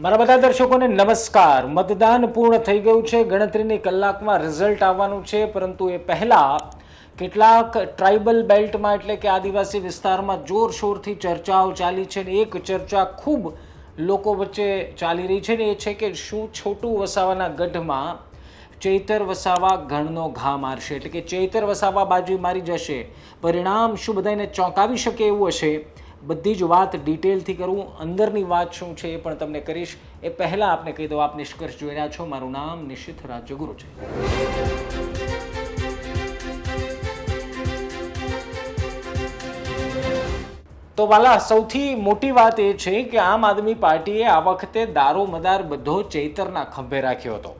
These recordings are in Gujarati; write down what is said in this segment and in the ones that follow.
મારા બધા દર્શકોને નમસ્કાર. મતદાન પૂર્ણ થઈ ગયું છે, ગણતરીની કલાકમાં રિઝલ્ટ આવવાનું છે, પરંતુ એ પહેલા કેટલાક ટ્રાઇબલ બેલ્ટમાં એટલે કે આદિવાસી વિસ્તારમાં જોરશોરથી ચર્ચાઓ ચાલી છે અને એક ચર્ચા ખૂબ લોકો વચ્ચે ચાલી રહી છે ને એ છે કે શું છોટુ વસાવાના ગઢમાં ચૈતર વસાવા ગણનો ઘા મારશે, એટલે કે ચૈતર વસાવા બાજી મારી જશે, પરિણામ શું બધાને ચોંકાવી શકે એવું હશે. બધી જ વાત ડિટેલથી કરું, અંદરની વાત શું છે એ પણ તમને કરીશ. એ પહેલાં આપને કહી દઉં, આપ નિષ્કર્ષ જોઈ રહ્યા છો, મારું નામ નિશિત રાજ્યગુરુ છે. તો વાલા, સૌથી મોટી વાત એ છે કે આમ આદમી પાર્ટીએ આ વખતે દારોમદાર બધો ચૈતરના ખંભે રાખ્યો હતો.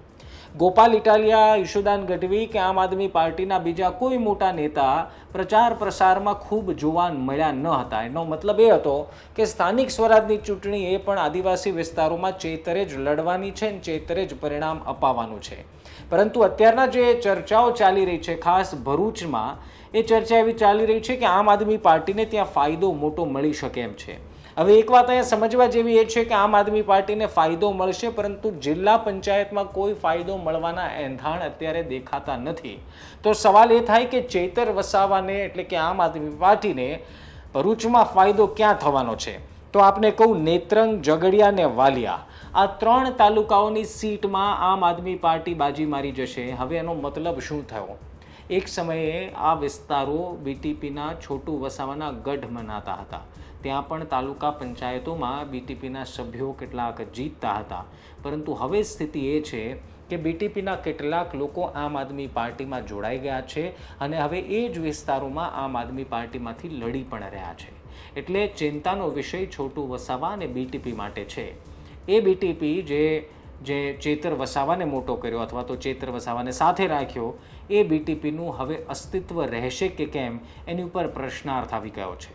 ગોપાલ ઇટાલિયા, ઈશુદાન ગઢવી કે આમ આદમી પાર્ટીના બીજા કોઈ મોટા નેતા પ્રચાર પ્રસારમાં ખૂબ જોવા મળ્યા ન હતા. એનો મતલબ એ હતો કે સ્થાનિક સ્વરાજની ચૂંટણી એ પણ આદિવાસી વિસ્તારોમાં ચૈતરે જ લડવાની છે અને ચૈતરે જ પરિણામ અપાવવાનું છે. પરંતુ અત્યારના જે ચર્ચાઓ ચાલી રહી છે, ખાસ ભરૂચમાં એ ચર્ચા એવી ચાલી રહી છે કે આમ આદમી પાર્ટીને ત્યાં ફાયદો મોટો મળી શકે એમ છે. હવે એક વાત અહીંયા સમજવા જેવી એ છે કે આમ આદમી પાર્ટીને ફાયદો મળશે, પરંતુ જિલ્લા પંચાયતમાં કોઈ ફાયદો મળવાના એંધાણ અત્યારે દેખાતા નથી. તો સવાલ એ થાય કે ચૈતર વસાવાને એટલે કે આમ આદમી પાર્ટીને ભરૂચમાં ફાયદો ક્યાં થવાનો છે? તો આપને કહું, નેત્રંગ, ઝઘડિયા ને વાલિયા, આ 3 તાલુકાઓની સીટમાં આમ આદમી પાર્ટી બાજી મારી જશે. હવે એનો મતલબ શું થયો? એક સમયે આ વિસ્તારો બીટીપીના છોટુ વસાવાના ગઢ મનાતા હતા. ત્યાં પણ તાલુકા પંચાયતોમાં બીટીપીના સભ્યો કેટલાક જીતતા હતા. પરંતુ હવે સ્થિતિ એ છે કે બીટીપીના કેટલાક લોકો આમ આદમી પાર્ટીમાં જોડાઈ ગયા છે અને હવે એ જ વિસ્તારોમાં આમ આદમી પાર્ટીમાંથી લડી પણ રહ્યા છે. એટલે ચિંતાનો વિષય છોટુ વસાવા અને બીટીપી માટે છે. એ બીટીપી જે ચૈતર વસાવાને મોટો કર્યો અથવા તો ચૈતર વસાવાને સાથે રાખ્યો, એ બીટીપીનું હવે અસ્તિત્વ રહેશે કે કેમ એની ઉપર પ્રશ્નાર્થ આવી ગયો છે.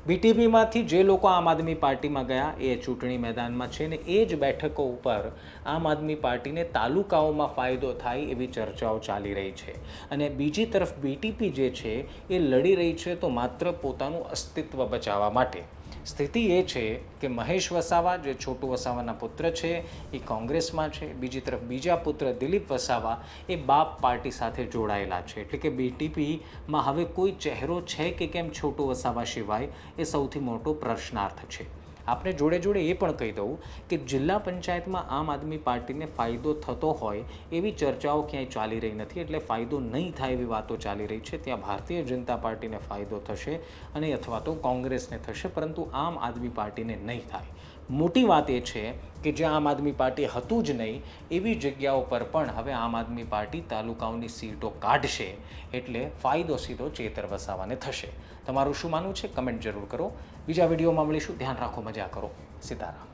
બીટીપીમાંથી જે લોકો આમ આદમી પાર્ટીમાં ગયા એ ચૂંટણી મેદાનમાં છે ને એ જ બેઠકો ઉપર આમ આદમી પાર્ટીને તાલુકાઓમાં ફાયદો થાય એવી ચર્ચાઓ ચાલી રહી છે. અને બીજી તરફ બીટીપી જે છે એ લડી રહી છે તો માત્ર પોતાનું અસ્તિત્વ બચાવવા માટે. સ્થિતિ એ છે કે મહેશ વસાવા, જે છોટુ વસાવાના પુત્ર છે, એ કોંગ્રેસમાં છે. બીજી તરફ બીજા પુત્ર દિલીપ વસાવા એ બાપ પાર્ટી સાથે જોડાયેલા છે. એટલે કે બીટીપીમાં હવે કોઈ ચહેરો છે કે કેમ છોટુ વસાવા સિવાય, એ સૌથી મોટો પ્રશ્નાર્થ છે. આપણે જોડે જોડે એ પણ કહી દઉં કે જિલ્લા પંચાયતમાં આમ આદમી પાર્ટીને ફાયદો થતો હોય એવી ચર્ચાઓ ક્યાંય ચાલી રહી નથી. એટલે ફાયદો નહીં થાય એવી વાતો ચાલી રહી છે. ત્યાં ભારતીય જનતા પાર્ટીને ફાયદો થશે અને અથવા તો કોંગ્રેસને થશે, પરંતુ આમ આદમી પાર્ટીને નહીં થાય. મોટી વાત એ છે કે જ્યાં આમ આદમી પાર્ટી હતું જ નહીં એવી જગ્યાઓ પર પણ હવે આમ આદમી પાર્ટી તાલુકાઓની સીટો કાઢશે. એટલે ફાયદો સીધો ચૈતર વસાવાને થશે. તમારું શું માનવું છે? કમેન્ટ જરૂર કરો. બીજા વિડીયોમાં મળીશું. ધ્યાન રાખો, મજા કરો. સીતારામ.